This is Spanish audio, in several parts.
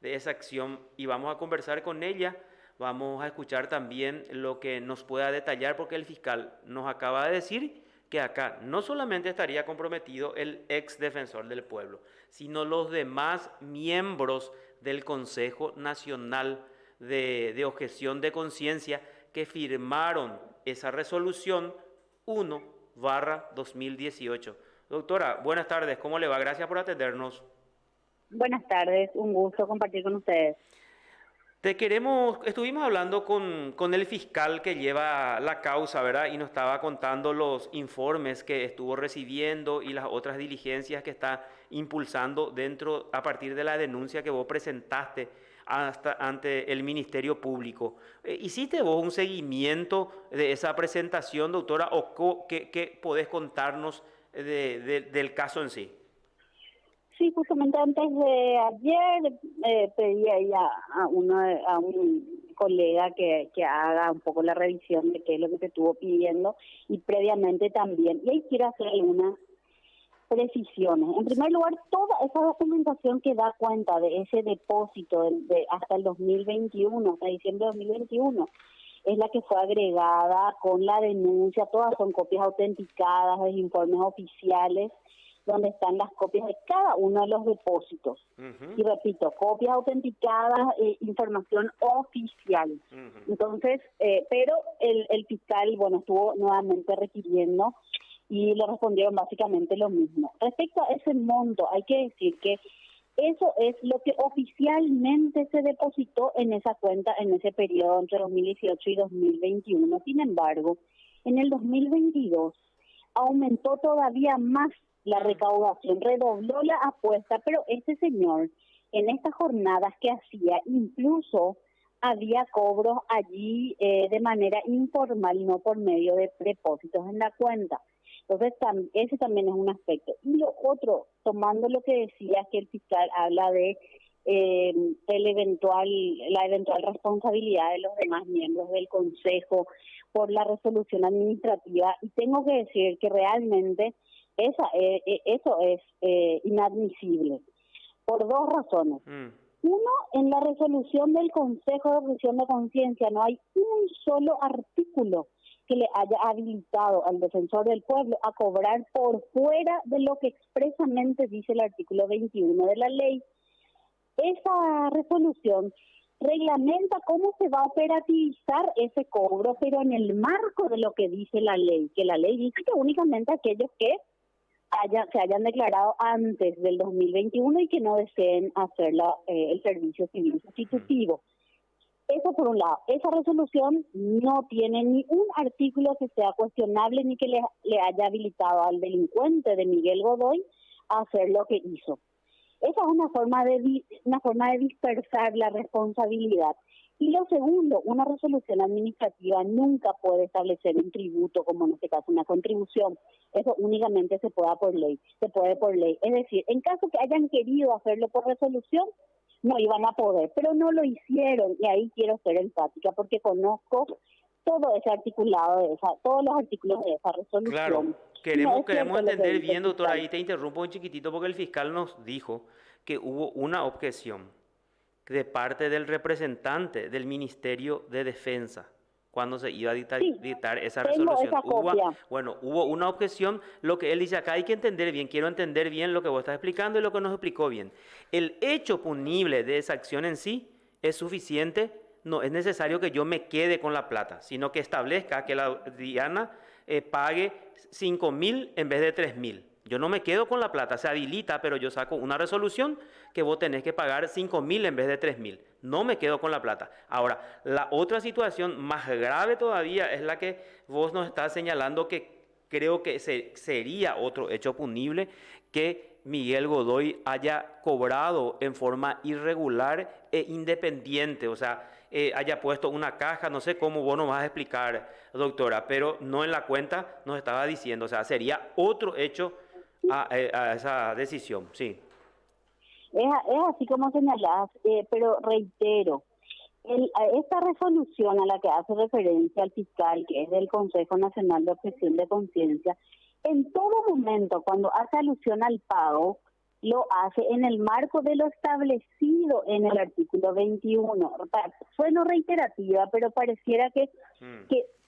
de esa acción y vamos a conversar con ella. Vamos a escuchar también lo que nos pueda detallar porque el fiscal nos acaba de decir que acá no solamente estaría comprometido el ex defensor del pueblo, sino los demás miembros del Consejo Nacional de Objeción de Conciencia que firmaron esa resolución 1/2018. Doctora, buenas tardes, ¿cómo le va? Gracias por atendernos. Buenas tardes, un gusto compartir con ustedes. Estuvimos hablando con el fiscal que lleva la causa, ¿verdad? Y nos estaba contando los informes que estuvo recibiendo y las otras diligencias que está impulsando a partir de la denuncia que vos presentaste ante el Ministerio Público. ¿Hiciste vos un seguimiento de esa presentación, doctora, o qué podés contarnos del caso en sí? Sí, justamente antes de ayer pedí ahí a un colega que haga un poco la revisión de qué es lo que te estuvo pidiendo y previamente también. Y ahí quiero hacer algunas precisiones. En primer lugar, toda esa documentación que da cuenta de ese depósito hasta el 2021, hasta diciembre de 2021, es la que fue agregada con la denuncia. Todas son copias autenticadas de informes oficiales donde están las copias de cada uno de los depósitos. Ujú, Y repito, copias autenticadas, información oficial. ujú. Entonces, pero el fiscal, bueno, estuvo nuevamente requiriendo y le respondieron básicamente lo mismo. Respecto a ese monto, hay que decir que eso es lo que oficialmente se depositó en esa cuenta en ese periodo entre 2018 y 2021. Sin embargo, en el 2022 aumentó todavía más la recaudación, redobló la apuesta, pero este señor en estas jornadas que hacía incluso había cobros allí de manera informal, no por medio de depósitos en la cuenta. Entonces, ese también es un aspecto. Y lo otro, tomando lo que decía que el fiscal habla de la eventual responsabilidad de los demás miembros del Consejo por la resolución administrativa, y tengo que decir que realmente eso es inadmisible, por dos razones. Mm. Uno, en la resolución del Consejo de Objeción de Conciencia no hay un solo artículo que le haya habilitado al defensor del pueblo a cobrar por fuera de lo que expresamente dice el artículo 21 de la ley. Esa resolución reglamenta cómo se va a operativizar ese cobro, pero en el marco de lo que dice la ley, que la ley dice que únicamente aquellos que se hayan declarado antes del 2021 y que no deseen hacer el servicio civil sustitutivo. Eso por un lado. Esa resolución no tiene ni un artículo que sea cuestionable ni que le haya habilitado al delincuente de Miguel Godoy a hacer lo que hizo. Esa es una forma de dispersar la responsabilidad. Y lo segundo, una resolución administrativa nunca puede establecer un tributo, como en este caso una contribución. Eso únicamente se puede por ley. Es decir, en caso que hayan querido hacerlo por resolución, no iban a poder, pero no lo hicieron, y ahí quiero ser enfática porque conozco todo ese articulado todos los artículos de esa Claro, resolución. No queremos, es queremos cierto lo que entender dice el bien, doctora, fiscal. ahí te interrumpo un chiquitito porque el fiscal nos dijo que hubo una objeción de parte del representante del Ministerio de Defensa cuando se iba a Sí, dictar esa tengo resolución. esa copia. Bueno, hubo una objeción, lo que él dice acá hay que entender bien, quiero entender bien lo que vos estás explicando y lo que nos explicó bien. El hecho punible de esa acción en sí es suficiente, no es necesario que yo me quede con la plata, sino que establezca que la Diana pague 5.000 en vez de 3.000. Yo no me quedo con la plata, se habilita, pero yo saco una resolución que vos tenés que pagar 5.000 en vez de 3.000. No me quedo con la plata. Ahora, la otra situación más grave todavía es la que vos nos estás señalando que creo que sería otro hecho punible, que Miguel Godoy haya cobrado en forma irregular e independiente, o sea, haya puesto una caja, no sé cómo vos nos vas a explicar, doctora, pero no en la cuenta nos estaba diciendo, o sea, sería otro hecho a esa decisión, sí. Es así como señalás, pero reitero, esta resolución a la que hace referencia el fiscal, que es del Consejo Nacional de Objeción de Conciencia, en todo momento, cuando hace alusión al pago, lo hace en el marco de lo establecido en el artículo 21. Sueno reiterativa, pero pareciera que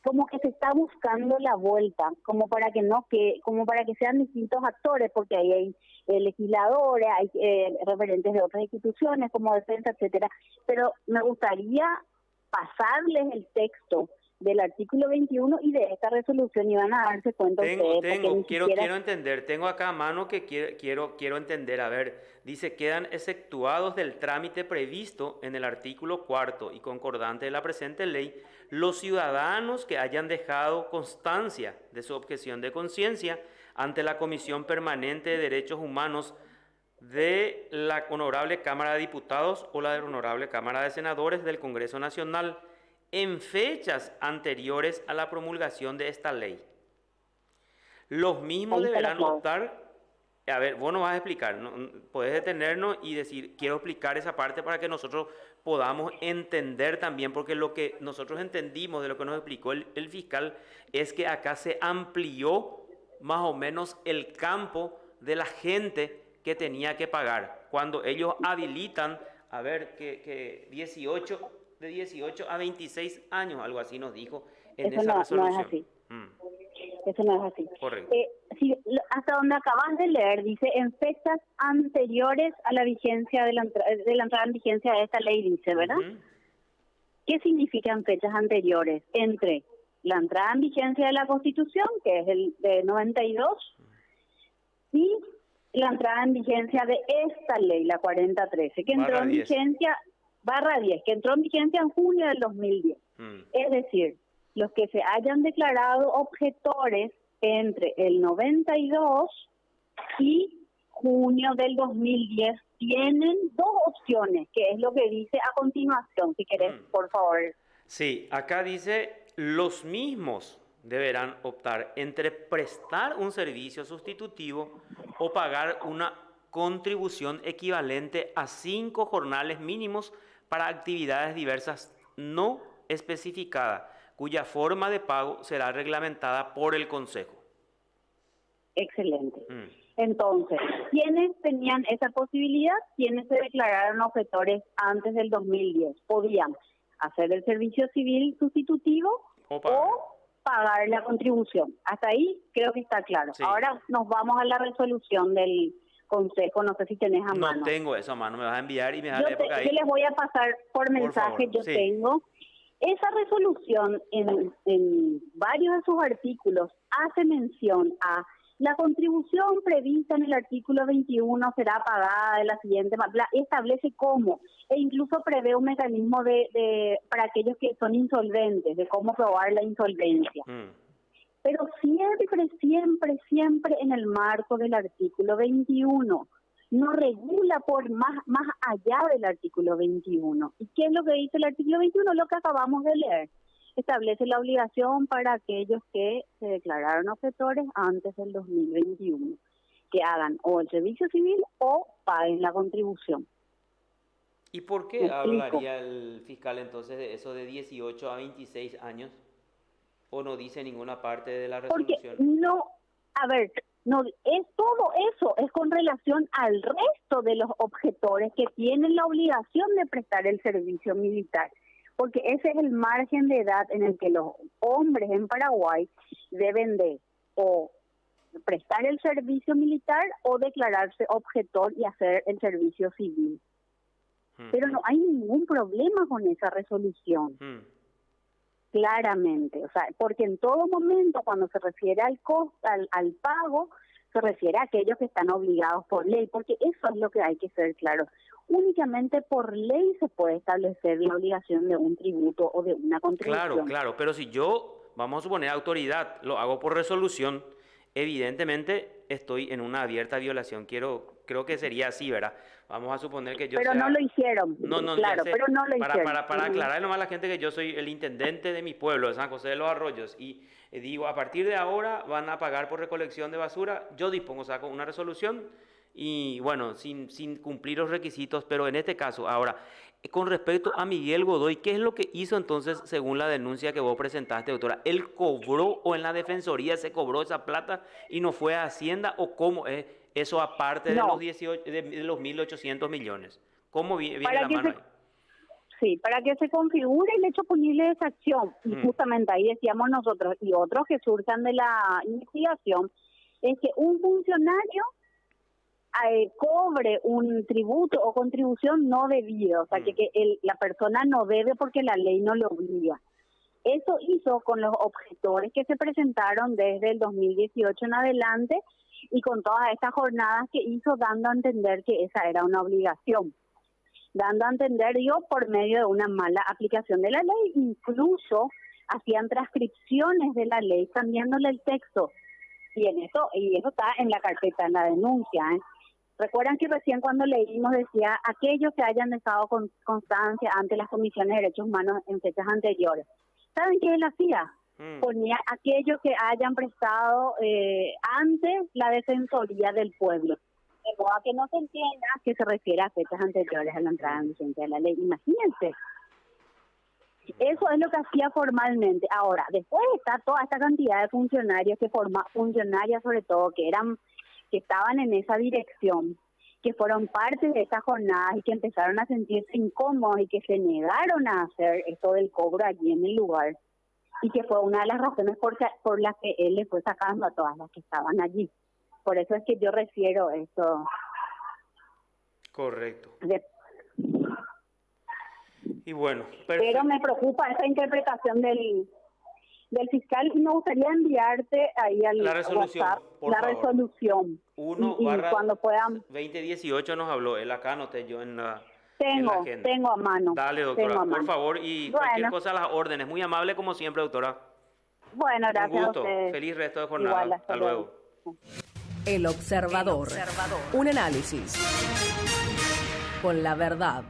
como que se está buscando la vuelta, como para que no que como para que sean distintos actores, porque ahí hay legisladores, hay referentes de otras instituciones como defensa, etcétera. Pero me gustaría pasarles el texto del artículo 21 y de esta resolución, y van a darse cuenta quiero entender, tengo acá a mano que quiero entender, a ver, dice, quedan exceptuados del trámite previsto en el artículo 4 y concordante de la presente ley, los ciudadanos que hayan dejado constancia de su objeción de conciencia ante la Comisión Permanente de Derechos Humanos de la Honorable Cámara de Diputados o la Honorable Cámara de Senadores del Congreso Nacional, en fechas anteriores a la promulgación de esta ley. Los mismos deberán optar, a ver, vos nos vas a explicar, ¿no? Podés detenernos y decir, quiero explicar esa parte para que nosotros podamos entender también, porque lo que nosotros entendimos de lo que nos explicó el fiscal es que acá se amplió más o menos el campo de la gente que tenía que pagar. Cuando ellos habilitan, a ver, que de 18 a 26 años, algo así nos dijo en esa resolución. No es así. Eso no es así. Correcto. Si, hasta donde acabas de leer, dice en fechas anteriores a la vigencia de la entrada en vigencia de esta ley, dice, ¿verdad? ¿Qué significan fechas anteriores? Entre la entrada en vigencia de la Constitución, que es el de 92, y la entrada en vigencia de esta ley, la 4013, que entró en vigencia, /10, que entró en vigencia en junio del 2010. Es decir, los que se hayan declarado objetores entre el 92 y junio del 2010 tienen dos opciones, que es lo que dice a continuación, si querés, por favor. Sí, acá dice, los mismos deberán optar entre prestar un servicio sustitutivo o pagar una contribución equivalente a 5 jornales mínimos para actividades diversas no especificadas, cuya forma de pago será reglamentada por el Consejo. Excelente. Entonces, ¿quiénes tenían esa posibilidad? ¿Quiénes se declararon objetores antes del 2010? Podían hacer el servicio civil sustitutivo o pagar la contribución. Hasta ahí creo que está claro. Sí. Ahora nos vamos a la resolución del Consejo, no sé si tenés a mano. No tengo eso a mano, me vas a enviar y me vas a leer ahí. Yo les voy a pasar por mensaje, yo tengo. Esa resolución en varios de sus artículos hace mención a la contribución prevista en el artículo 21 será pagada de la siguiente manera, establece cómo, e incluso prevé un mecanismo para aquellos que son insolventes, de cómo probar la insolvencia. Pero siempre en el marco del artículo 21, no regula por más allá del artículo 21. ¿Y qué es lo que dice el artículo 21? Lo que acabamos de leer. Establece la obligación para aquellos que se declararon objetores antes del 2021, que hagan o el servicio civil o paguen la contribución. ¿Y por qué hablaría el fiscal entonces de eso de 18 a 26 años? ¿O no dice ninguna parte de la resolución? Porque no, a ver, no es todo eso, es con relación al resto de los objetores que tienen la obligación de prestar el servicio militar. Porque ese es el margen de edad en el que los hombres en Paraguay deben de o prestar el servicio militar o declararse objetor y hacer el servicio civil. Pero no hay ningún problema con esa resolución. Claramente, o sea, porque en todo momento cuando se refiere al costo, al pago, se refiere a aquellos que están obligados por ley, porque eso es lo que hay que ser claro. Únicamente por ley se puede establecer la obligación de un tributo o de una contribución. Claro, pero si yo, vamos a suponer autoridad, lo hago por resolución, evidentemente estoy en una abierta violación. Creo que sería así, ¿verdad? Vamos a suponer que yo Pero no lo hicieron. Claro, pero no lo hicieron. Para aclarar nomás a la gente que yo soy el intendente de mi pueblo, de San José de los Arroyos, y digo, a partir de ahora van a pagar por recolección de basura, yo dispongo, saco una resolución y bueno, sin cumplir los requisitos, pero en este caso, ahora, con respecto a Miguel Godoy, ¿qué es lo que hizo entonces según la denuncia que vos presentaste, doctora? ¿Él cobró o en la Defensoría se cobró esa plata y no fue a Hacienda o cómo es eso aparte de los No, 18, de los 1.800 millones? ¿Cómo viene para la que mano se, ahí? sí, para que se configure el hecho punible de esa acción, y justamente ahí decíamos nosotros y otros que surjan de la investigación, es que un funcionario cobre un tributo o contribución no debido, o sea, la persona no debe porque la ley no lo obliga. Eso hizo con los objetores que se presentaron desde el 2018 en adelante y con todas estas jornadas que hizo dando a entender que esa era una obligación, dando a entender yo por medio de una mala aplicación de la ley, incluso hacían transcripciones de la ley cambiándole el texto y eso está en la carpeta, en la denuncia, ¿eh? Recuerdan que recién cuando leímos decía aquellos que hayan dejado constancia ante las comisiones de derechos humanos en fechas anteriores. ¿Saben qué él hacía? Ponía aquellos que hayan prestado ante la Defensoría del Pueblo. De modo a que no se entienda que se refiere a fechas anteriores a la entrada en vigencia de la ley. Imagínense. Eso es lo que hacía formalmente. Ahora, después está toda esta cantidad de funcionarios funcionarias sobre todo, que estaban en esa dirección, que fueron parte de esas jornadas y que empezaron a sentirse incómodos y que se negaron a hacer esto del cobro allí en el lugar, y que fue una de las razones por las que él le fue sacando a todas las que estaban allí. Por eso es que yo refiero esto. Correcto. Y bueno, pero me preocupa esa interpretación del fiscal y me gustaría enviarte ahí al la resolución, WhatsApp por la favor. resolución. 1 y barra cuando puedan. 2018 nos habló, él acá anoté yo en la agenda. Tengo a mano. Dale, doctora, Tengo a por mano. favor, y Bueno, cualquier cosa a las órdenes. Muy amable como siempre, doctora. Bueno, gracias. Un gusto. A ustedes. Feliz resto de jornada. Igual, hasta luego. El Observador. Un análisis con la verdad.